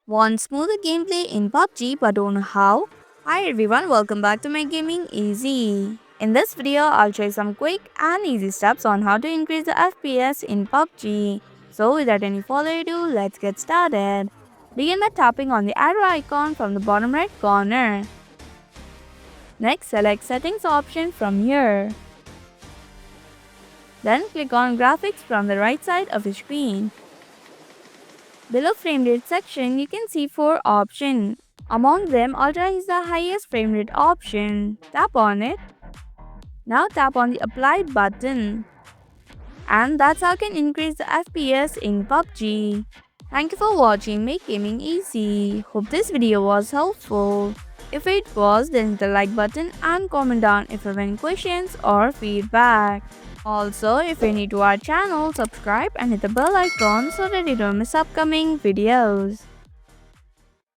Want smoother gameplay in PubG but don't know how? Hi everyone, welcome back to My Gaming Easy. In this video, I'll show you some quick and easy steps on how to increase the FPS in PubG. So without any further ado, let's get started. Begin by tapping on the arrow icon from the bottom right corner. Next, select Settings option from here. Then click on Graphics from the right side of the screen. Below frame rate section, you can see 4 options. Among them, Ultra is the highest frame rate option. Tap on it. Now tap on the Apply button. And that's how you can increase the FPS in PUBG. Thank you for watching Make Gaming Easy. Hope this video was helpful. If it was, then hit the like button and comment down if you have any questions or feedback. Also, if you're new to our channel, subscribe and hit the bell icon so that you don't miss upcoming videos.